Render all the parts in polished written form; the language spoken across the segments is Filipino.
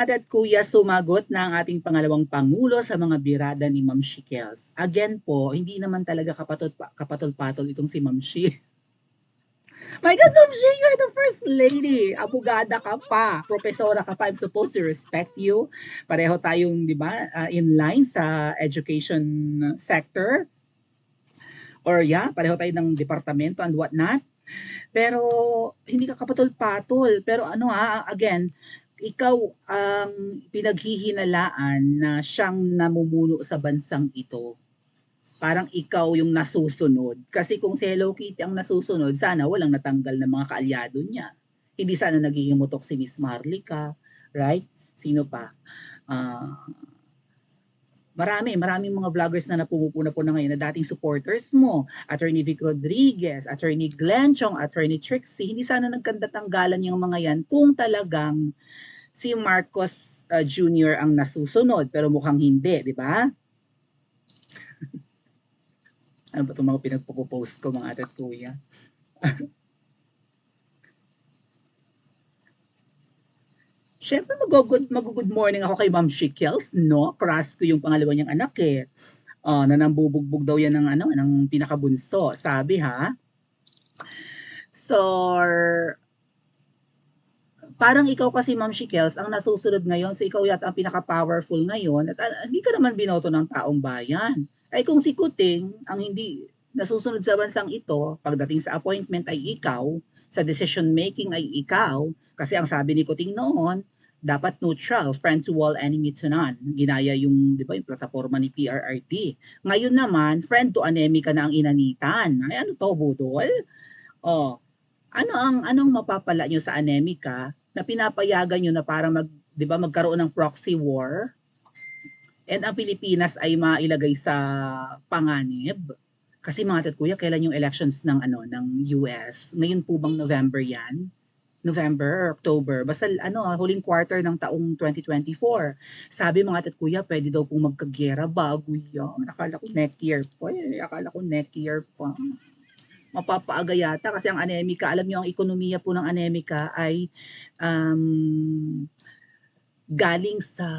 At kuya, sumagot na ang ating pangalawang pangulo sa mga birada ni Ma'am Shikels. Again po, hindi naman talaga kapatol-patol itong si Ma'am Shi. My God, Ma'am Shi, you're the first lady. Abogada ka pa, profesora ka pa. I'm supposed to respect you. Pareho tayong, di ba, in line sa education sector. Or yeah, pareho tayo ng departamento and whatnot. Pero hindi ka kapatol-patol. Pero ano again, ikaw ang pinaghihinalaan na siyang namumuno sa bansang ito. Parang ikaw yung nasusunod. Kasi kung si Hello Kitty ang nasusunod, sana walang natanggal na mga kaalyado niya. Hindi sana nagiging mutok si Miss Marlica, right? Sino pa? Ah, maraming mga vloggers na napumupuna po na ngayon na dating supporters mo. Attorney Vic Rodriguez, Attorney Glenn Chong, Attorney Trixie. Hindi sana nagkandatanggalan yung mga yan kung talagang si Marcos Jr. ang nasusunod. Pero mukhang hindi, di ba? Ano ba itong mga pinagpo-post ko mga atat kuya? Siyempre mag-good morning ako kay Ma'am Shikels, no? Crush ko yung pangalawa niyang anak eh. Na nambubugbog daw yan ng pinakabunso. Sabi ha. So, parang ikaw kasi Ma'am Shikels ang nasusunod ngayon. So ikaw yata ang pinaka-powerful ngayon at hindi ka naman binoto ng taong bayan. Ay kung si Kuting ang hindi nasusunod sa bansang ito, pagdating sa appointment ay ikaw, sa decision making ay ikaw, kasi ang sabi ni Kuting noon, dapat neutral, friend to all, enemy to none. Ginaya yung, di ba, yung plataforma ni PRRD. Ngayon naman, friend to enemy ka na ang inanitan. Ay ano to, budol? Oh, anong mapapala nyo sa anemika na pinapayagan nyo na para 'di ba, magkaroon ng proxy war and ang Pilipinas ay mailagay sa panganib? Kasi mga kuya, kailan yung elections ng US? Ngayon po bang November 'yan? November or October, basta huling quarter ng taong 2024. Sabi mga kuya, pwede daw pong magkagera bago yan. Akala ko next year pa mapapaaga yata kasi ang anemika, alam niyo ang ekonomiya po ng anemika ay um, galing sa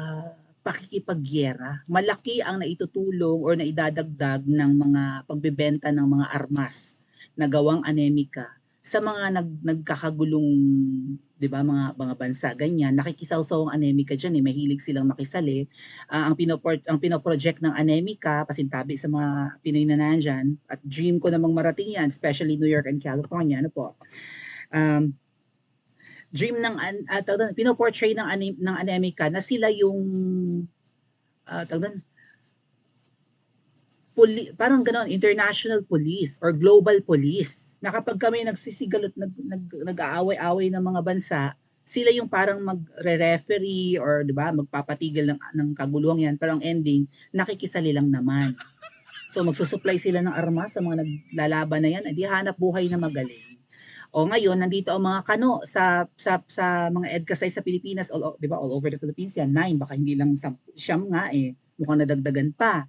pakikipagyera. Malaki ang naitutulong or naidadagdag ng mga pagbebenta ng mga armas na gawang anemika sa mga nagkakagulong, 'di ba, mga bansa ganyan. Nakikisawsaw ang anemika diyan eh, mahilig silang makisali. Ang pinoproject ng anemika pasintabi sa mga Pinoy na nandiyan at dream ko namang marating 'yan, especially New York and California, ano po. Um, dream ng pinoportray ng anemika na sila yung tawag parang ganon, international police or global police. Na kapag kami nagsisigalot, nag-aaway-away ng mga bansa, sila yung parang magre-referee or 'di ba, magpapatigil ng kaguluhan yan, pero ang ending nakikisali lang naman. So magsusupply sila ng armas sa mga naglalaban na yan, edi hanap buhay na magaling. O ngayon nandito ang mga kano sa mga EDCA sa Pilipinas, 'di ba, all over the Philippines yan, 9 baka hindi lang siyam nga eh. Mukhang nadagdagan pa.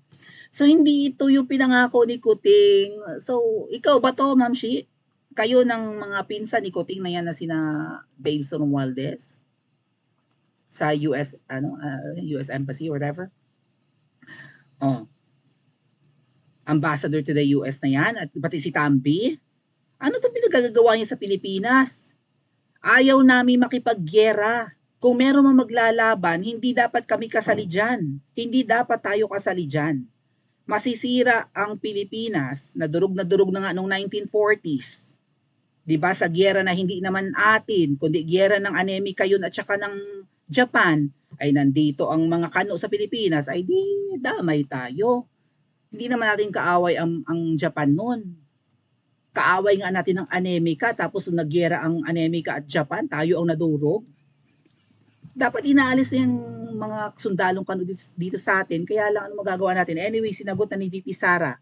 So hindi ito yung pinangako ni Kuting. So ikaw ba to, Ma'am Shi? Kayo ng mga pinsan ni Kuting na yan na sina Benson Romualdez sa US US Embassy or whatever. Oh, ambassador to the US na yan at pati si Tambi. Ano 'tong pinagagagawa niya sa Pilipinas? Ayaw namin makipaggera. Kung meron mang maglalaban, hindi dapat kami kasali dyan. Hindi dapat tayo kasali dyan. Masisira ang Pilipinas na durug na nga noong 1940s. 'Di ba, sa giyera na hindi naman atin, kundi giyera ng anemika yun at saka ng Japan, ay nandito ang mga kano sa Pilipinas, ay di damay tayo. Hindi naman natin kaaway ang Japan noon. Kaaway nga natin ng anemika, tapos nagyera ang anemika at Japan, tayo ang nadurog. Dapat inaalis yung mga sundalong kano dito sa atin, kaya lang ano magagawa natin. Anyway, sinagot na ni VP Sara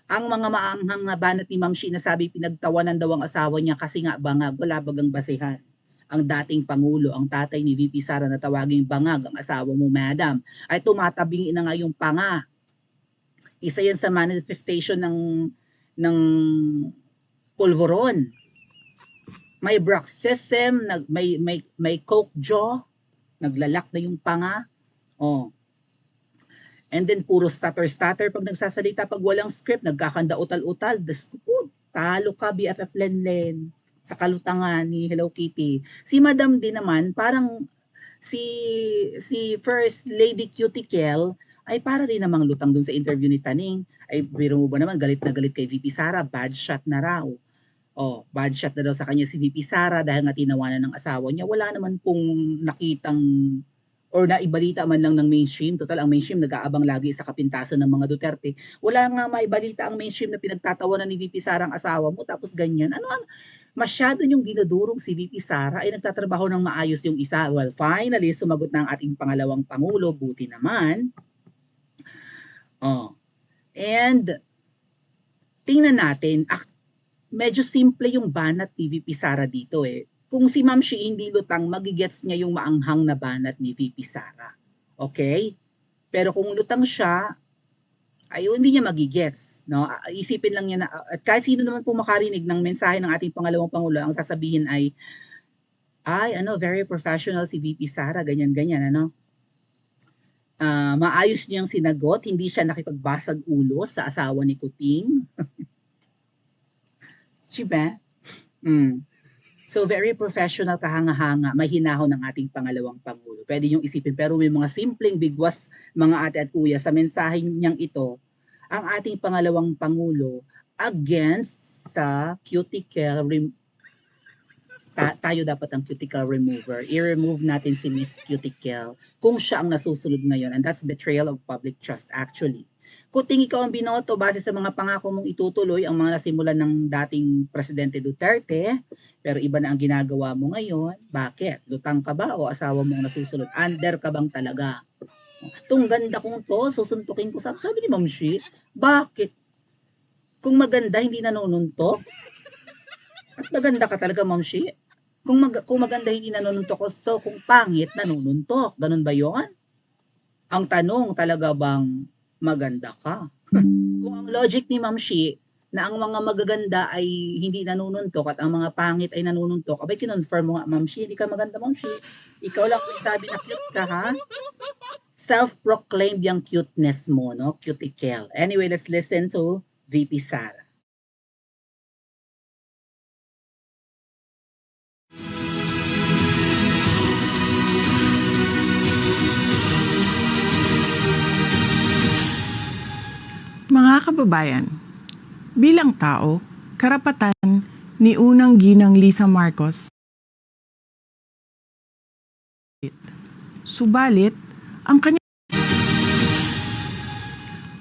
ang mga maanghang na banat ni Ma'am Shi na sabi pinagtawanan daw ang asawa niya kasi nga bangag, wala bagang basehan. Ang dating Pangulo, ang tatay ni VP Sara na tawaging bangag ang asawa mo, madam, ay tumatabing na nga yung panga. Isa yan sa manifestation ng pulveron. May bruxism, may coke jaw, naglalak na yung panga. Oh. And then puro stutter-stutter pag nagsasalita, pag walang script, nagkakanda utal-utal. Talo ka, BFF Lenlen. Sa kalutangan ni Hello Kitty. Si Madam din naman, parang si First Lady Cuticle ay para rin namang lutang dun sa interview ni Taning. Ay, biro mo ba naman, galit na galit kay VP Sara, bad shot na raw. Oh, bad shot na daw sa kanya si VP Sara dahil nga tinawanan ng asawa niya. Wala naman pong nakitang or naibalita man lang ng mainstream. Total, ang mainstream nag-aabang lagi sa kapintasan ng mga Duterte. Wala nga maibalita ang mainstream na pinagtatawanan ni VP Sara ang asawa mo, tapos ganyan. Ano ang masyado yung dinudurog si VP Sara ay nagtatrabaho ng maayos yung isa. Well, finally, sumagot na ang ating pangalawang Pangulo. Buti naman. Oh. And tingnan natin, medyo simple yung banat ni VP Sara dito eh. Kung si Ma'am Shi hindi lutang, magigets niya yung maanghang na banat ni VP Sara. Okay? Pero kung lutang siya, ay hindi niya magigets. No? Isipin lang niya na, at kahit sino naman po makarinig ng mensahe ng ating pangalawang Pangulo, ang sasabihin ay, very professional si VP Sara, ganyan-ganyan, ano? Maayos niyang sinagot, hindi siya nakipagbasag ulo sa asawa ni Kuting. Diba? So, very professional, kahanga-hanga, may hinahon ng ating pangalawang Pangulo. Pwede niyong isipin, pero may mga simpleng bigwas, mga ate at kuya, sa mensahe niyang ito, ang ating pangalawang Pangulo against sa cuticle tayo dapat ang cuticle remover. I-remove natin si Miss Cuticle kung siya ang nasusunod ngayon, and that's betrayal of public trust actually. Kuting ikaw ang binoto base sa mga pangako mong itutuloy ang mga nasimulan ng dating Presidente Duterte, pero iba na ang ginagawa mo ngayon. Bakit? Lutang ka ba o asawa mo ang nasusunod? Under ka bang talaga? Itong ganda kong to, susuntukin ko. Sabi ni Ma'am Shi, bakit? Kung maganda, hindi nanununtok? At maganda ka talaga, Ma'am Shi? Kung maganda, hindi nanununtok ko. So, kung pangit, nanununtok. Ganun ba yon? Ang tanong, talaga bang maganda ka? Kung ang logic ni Ma'am Shi, na ang mga magaganda ay hindi nanununtok at ang mga pangit ay nanununtok, abay kinonfirm mo nga, Ma'am Shi, hindi ka maganda, Ma'am Shi. Ikaw lang kung sabi na cute ka, ha? Self-proclaimed yung cuteness mo, no? Cuticle. Anyway, let's listen to VP Sara. Mga kababayan, bilang tao, karapatan ni unang ginang Lisa Marcos. Subalit, ang kanyang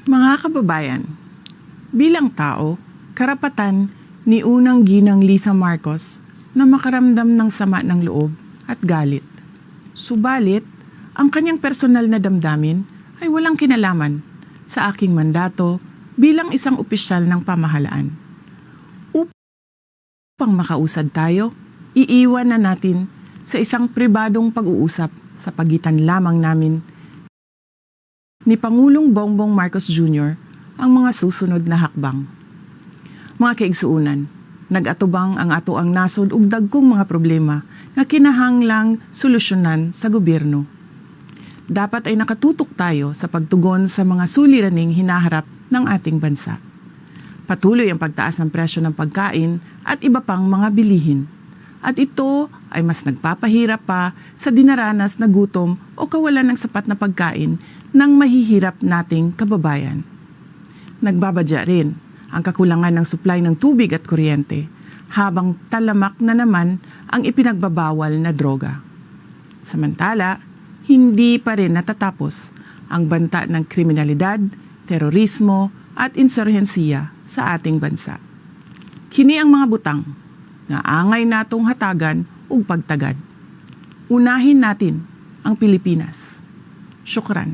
mga kababayan, bilang tao, karapatan ni unang ginang Lisa Marcos na makaramdam ng sama ng loob at galit. Subalit, ang kanyang personal na damdamin ay walang kinalaman sa aking mandato bilang isang opisyal ng pamahalaan. Upang makausad tayo, iiwan na natin sa isang pribadong pag-uusap sa pagitan lamang namin ni Pangulong Bongbong Marcos Jr. ang mga susunod na hakbang. Mga kaigsuunan, nag-atubang ang ato ang nasod ug dagkong mga problema nga kinahanglang solusyonan sa gobyerno. Dapat ay nakatutok tayo sa pagtugon sa mga suliraning hinaharap ng ating bansa. Patuloy ang pagtaas ng presyo ng pagkain at iba pang mga bilihin. At ito ay mas nagpapahirap pa sa dinaranas na gutom o kawalan ng sapat na pagkain ng mahihirap nating kababayan. Nagbabadya rin ang kakulangan ng supply ng tubig at kuryente, habang talamak na naman ang ipinagbabawal na droga. Samantala, hindi pa rin natatapos ang banta ng kriminalidad, terorismo at insurhensiya sa ating bansa. Kini ang mga butang nga angay natong hatagan ug pagtagad. Unahin natin ang Pilipinas. Syukran.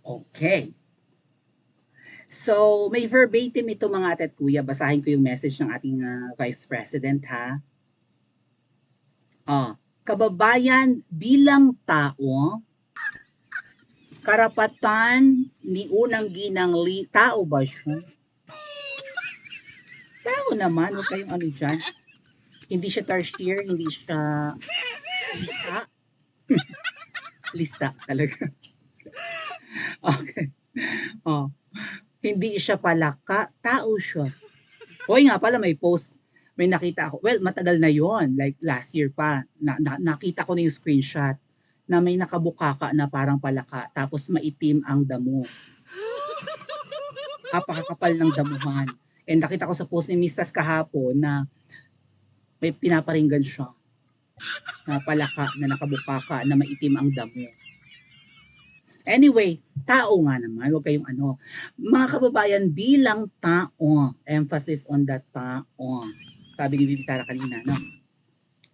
Okay. So, may verbatim ito mga ate at kuya. Basahin ko yung message ng ating Vice President, ha? Kababayan, bilang tao, karapatan ni unang ginang tao ba siya? Tao naman, huwag kayong ano diyan. Hindi siya tarsier, hindi siya lisa. Lisa talaga. Okay. Oh, hindi siya palaka, tao siya. Hoy nga pala may post, may nakita ako. Well, matagal na 'yon, like last year pa. Nakita ko na yung screenshot na may nakabukaka na parang palaka tapos maitim ang damo. Napakakapal ng damuhan. And nakita ko sa post ni Mrs. kahapon na may pinaparinggan siya na palaka na nakabukaka na maitim ang damo. Anyway, tao nga naman, huwag kayong ano. Mga kababayan, bilang tao, emphasis on that tao. Sabi ni Bibi Sara kanina, no?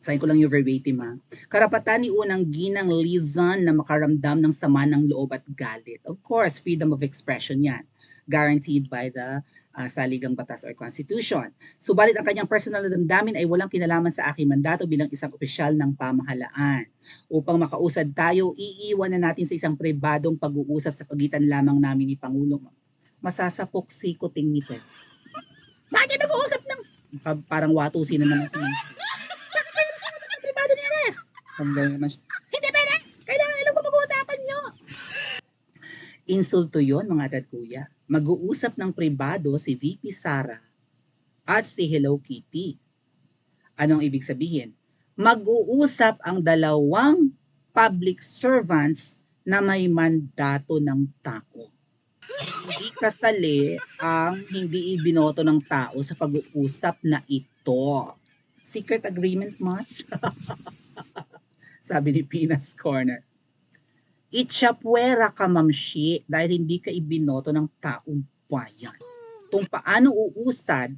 Sabi ko lang yung verbatim, ha. Karapatan ni unang ginang Lizon na makaramdam ng sama ng loob at galit. Of course, freedom of expression yan. Guaranteed by the saligang batas or constitution. Subalit ang kanyang personal na damdamin ay walang kinalaman sa aking mandato bilang isang opisyal ng pamahalaan. Upang makausad tayo, iiwan na natin sa isang pribadong pag-uusap sa pagitan lamang namin ni Pangulong. Masasapok si Kuting nito. Bakit mag-uusap ng... Parang watusin na naman si Nancy. Bakit kayo mag-uusap ng pribado ni Ares? Hindi pwede! Kailangan alam ko mag-uusapan nyo! Insulto yon mga tad kuya. Mag-uusap ng pribado si VP Sara at si Hello Kitty. Anong ibig sabihin? Mag-uusap ang dalawang public servants na may mandato ng tao. Hindi kasali ang hindi ibinoto ng tao sa pag-uusap na ito. Secret agreement much? Sabi ni Pinas Corner. Itchapwera ka, mamshi, dahil hindi ka ibinoto ng taong bayan. Kung paano uusad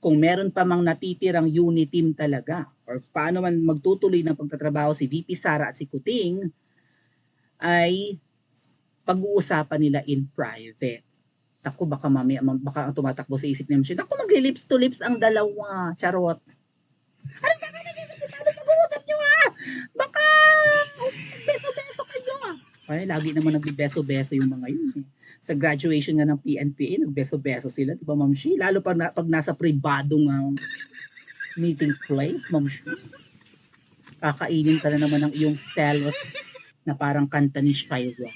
kung meron pa mang natitirang unit team talaga or paano man magtutuloy ng pagtatrabaho si VP Sara at si Kuting ay pag-uusapan nila in private. Ako baka mamaya baka tumatakbo sa isip ni Mamshi, ako magli-lips to lips ang dalawa. Charot. Anong gagawin niyo sa privado pag-uusap niyo ha? Baka beso-beso kayo. Ay, lagi naman nagbebeso-beso yung mga yun eh. Sa graduation nga ng PNPA, nagbeso-beso sila, di ba, Ma'am Shi? Lalo pag nasa pribadong meeting place, Ma'am Shi. Kakainin ka na naman ng iyong stelos na parang kanta ni Shira.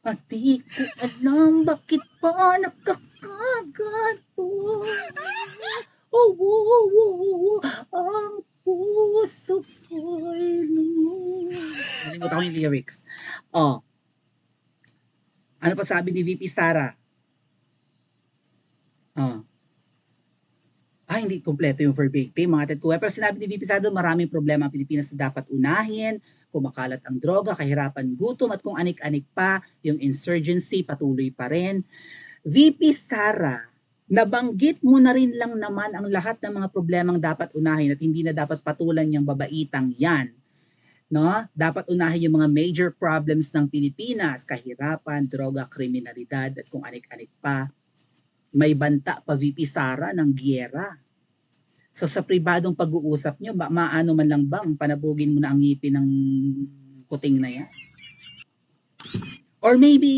At di ko alam bakit pa nakakaganto. Oh, ang puso ko'y nalimutan ko yung lyrics. Oh. Ano pa sabi ni VP Sara? Oh. Hindi kompleto yung verbatim, mga tad kuya. Pero sinabi ni VP Sara doon, maraming problema ang Pilipinas na dapat unahin. Kumakalat ang droga, kahirapan, gutom, at kung anik-anik pa, yung insurgency patuloy pa rin. VP Sara, nabanggit mo na rin lang naman ang lahat ng mga problemang dapat unahin at hindi na dapat patulan yung babaitang yan. No? Dapat unahin yung mga major problems ng Pilipinas, kahirapan, droga, kriminalidad, at kung anik-anik pa. May banta pa VP Sara ng giyera. So sa pribadong pag-uusap nyo, maano man lang bang panabugin mo na ang ngipin ng Kuting na yan? Or maybe,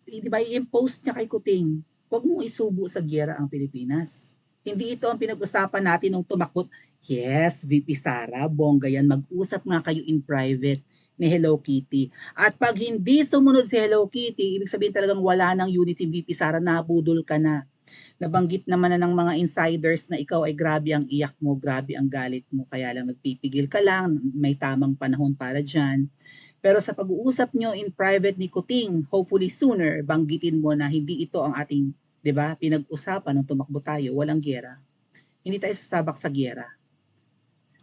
di ba, i-impose niya kay Kuting, huwag mong isubo sa giyera ang Pilipinas. Hindi ito ang pinag-usapan natin nung tumakot. Yes, VP Sara, bongga yan, mag-usap nga kayo in private ni Hello Kitty. At pag hindi sumunod si Hello Kitty, ibig sabihin talagang wala ng unity VP Sara, nabudol ka na. Nabanggit naman na ng mga insiders na ikaw ay grabe ang iyak mo, grabe ang galit mo, kaya lang nagpipigil ka lang, may tamang panahon para dyan. Pero sa pag-uusap nyo in private ni Kuting, hopefully sooner, banggitin mo na hindi ito ang ating, di ba, pinag-usapan nung tumakbo tayo, walang giyera. Hindi tayo sasabak sa giyera.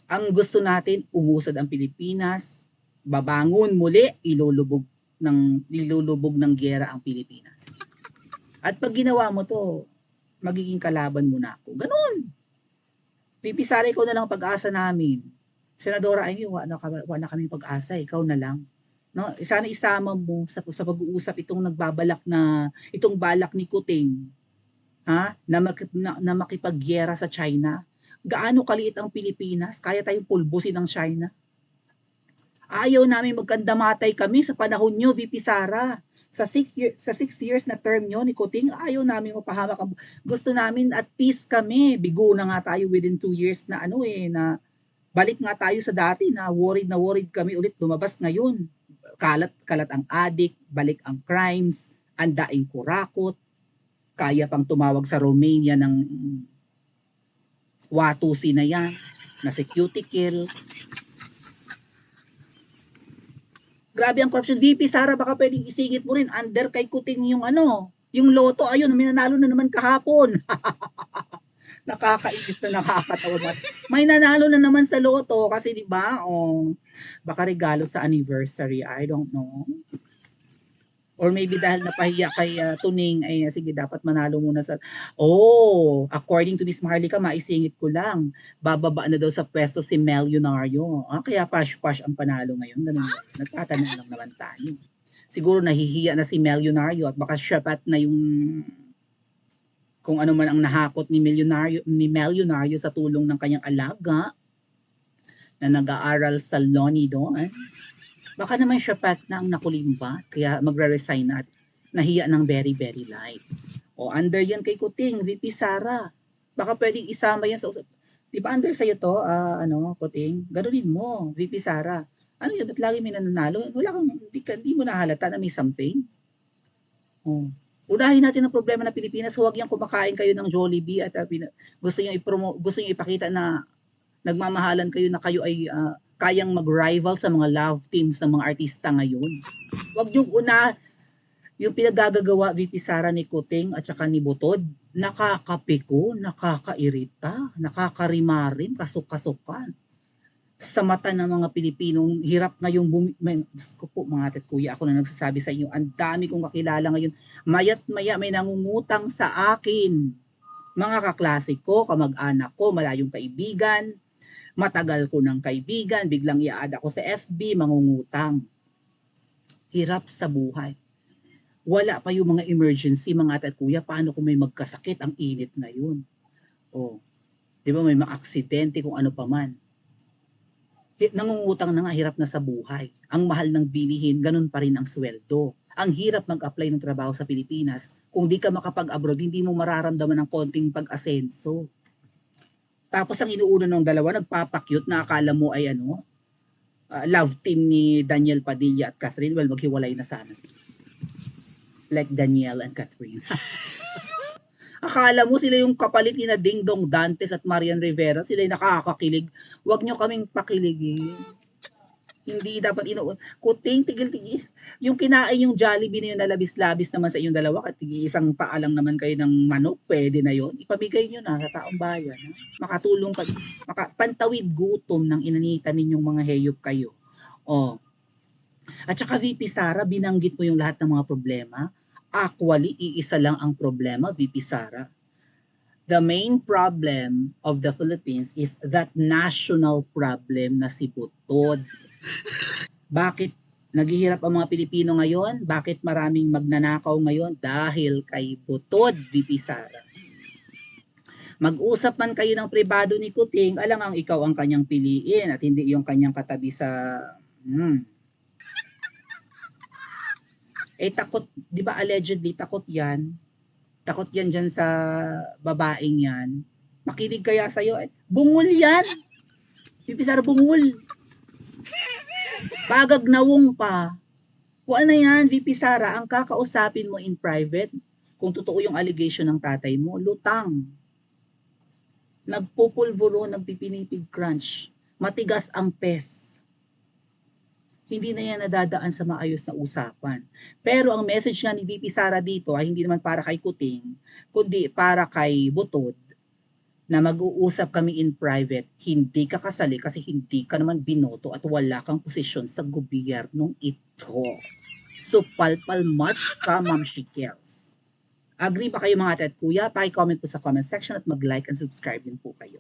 Ang gusto natin, umusad ang Pilipinas, babangon muli, ilulubog ng giyera ang Pilipinas. At pag ginawa mo to, magiging kalaban mo na ako. Ganun. Pipisari ko na lang pag-asa namin. Senadora Amy, wala kaming pag-asa, ikaw na lang. No, sana isama mo sa pag-uusap itong itong balak ni Kuting, na makipagyera sa China. Gaano kaliit ang Pilipinas? Kaya tayong pulbusin ng China. Ayaw namin magkandamatay kami sa panahon nyo, VP Sara. Sa 6 years na term nyo ni Kuting, ayaw namin mapahamak ang gusto namin at peace kami. Bigo na nga tayo within 2 years na na balik nga tayo sa dati na worried kami ulit lumabas ngayon. Kalat ang addict, balik ang crimes, ang daing kurakot, kaya pang tumawag sa Romania ng watusi na yan, na security kill. Grabe ang corruption. VP Sara, baka pwedeng isingit mo rin under kay Kuting yung loto. Ayun, minanalo na naman kahapon. Nakakainis na nakakatawa. May nanalo na naman sa loto kasi 'di ba? Baka regalo sa anniversary, I don't know. Or maybe dahil napahiya kay Tuning ay sige dapat manalo muna sa according to Miss Marlica, maisingit ko lang. Bababa na daw sa pwesto si Mel Yonario. Kaya pash-pash ang panalo ngayon. Ganun ba? Nagtatanong lang naman tayo. Siguro nahihiya na si Mel Yonario at baka shapat na yung kung ano man ang nahakot ni Mel Yonario sa tulong ng kanyang alaga na nag-aaral sa Loni doon. Baka naman siya na ang nakulimba, kaya magre-resign na at nahiya ng very, very light. Under yan kay Kuting, VP Sara. Baka pwedeng isama yan sa usap. Di ba under sa'yo to, Kuting? Ganunin mo, VP Sara. Ano yun, ba't lagi may nananalo? Wala kang, di mo nahalata na may something? Unahin natin ang problema ng Pilipinas. Huwag yung kumakain kayo ng Jollibee at gusto nyo ipakita na nagmamahalan kayo na kayo ay kayang mag-rival sa mga love teams ng mga artista ngayon. Huwag yung yung pinagagagawa VP Sara ni Kuting at saka ni Butod, nakakapiko, nakakairita, nakakarimarim, kasuk-kasukan. Sa mata ng mga Pilipinong hirap ngayong mga ate at kuya, ako na nagsasabi sa inyo, ang dami kong kakilala ngayon, maya't maya may nangungutang sa akin. Mga kaklase ko, kamag-anak ko, malayong kaibigan, matagal ko ng kaibigan, biglang i-add ako sa FB, mangungutang. Hirap sa buhay. Wala pa yung mga emergency, mga ate at kuya, paano kung may magkasakit, ang init ngayon. Di ba may mga-aksidente kung ano pa man. Nangungutang na nga, hirap na sa buhay. Ang mahal ng bilihin, ganun pa rin ang sweldo. Ang hirap mag-apply ng trabaho sa Pilipinas. Kung di ka makapag-abroad, hindi mo mararamdaman ng konting pag-asenso. Tapos ang inuuna ng dalawa, nagpapakyut na akala mo ay love team ni Daniel Padilla at Catherine. Well, maghiwalay na sana sila. Like Daniel and Catherine. Akala mo sila yung kapalit ni na Ding Dong Dantes at Marian Rivera, sila yung nakakakilig. Huwag nyo kaming pakiligin. Hindi dapat Kuting, tigil-tigil. Yung kinain yung Jollibee na yun na labis-labis naman sa inyong dalawa, at isang paalang naman kayo ng manok, pwede na yun. Ipamigay nyo na sa taong bayan. Makatulong pa, pantawid gutom ng inanitan ninyong mga hayop kayo. At saka VP Sara, binanggit mo yung lahat ng mga problema. Actually, iisa lang ang problema, VP Sara. The main problem of the Philippines is that national problem na si Butod. Bakit naghihirap ang mga Pilipino ngayon? Bakit maraming magnanakaw ngayon? Dahil kay Butod, VP Sara. Mag-usap man kayo ng pribado ni Kuting, alang ang ikaw ang kanyang piliin at hindi yung kanyang katabi sa... takot, di ba allegedly, takot yan. Takot yan dyan sa babaeng yan. Makinig kaya sa'yo. Bungol yan. VP Sara, bungol. Pagagnawong pa. Kung ano yan, VP Sara, ang kakausapin mo in private, kung totoo yung allegation ng tatay mo, lutang. Nagpupulvuro, nagpipinipig crunch. Matigas ang pes. Hindi na yan nadadaan sa maayos na usapan. Pero ang message nga ni VP Sara dito ay hindi naman para kay Kuting, kundi para kay Butod, na mag-uusap kami in private. Hindi ka kasali kasi hindi ka naman binoto at wala kang posisyon sa gobyernong ito. Supalpal much ka, Ma'am Shikels. Agree ba kayo mga ate at kuya? Paki-comment po sa comment section at mag-like and subscribe din po kayo.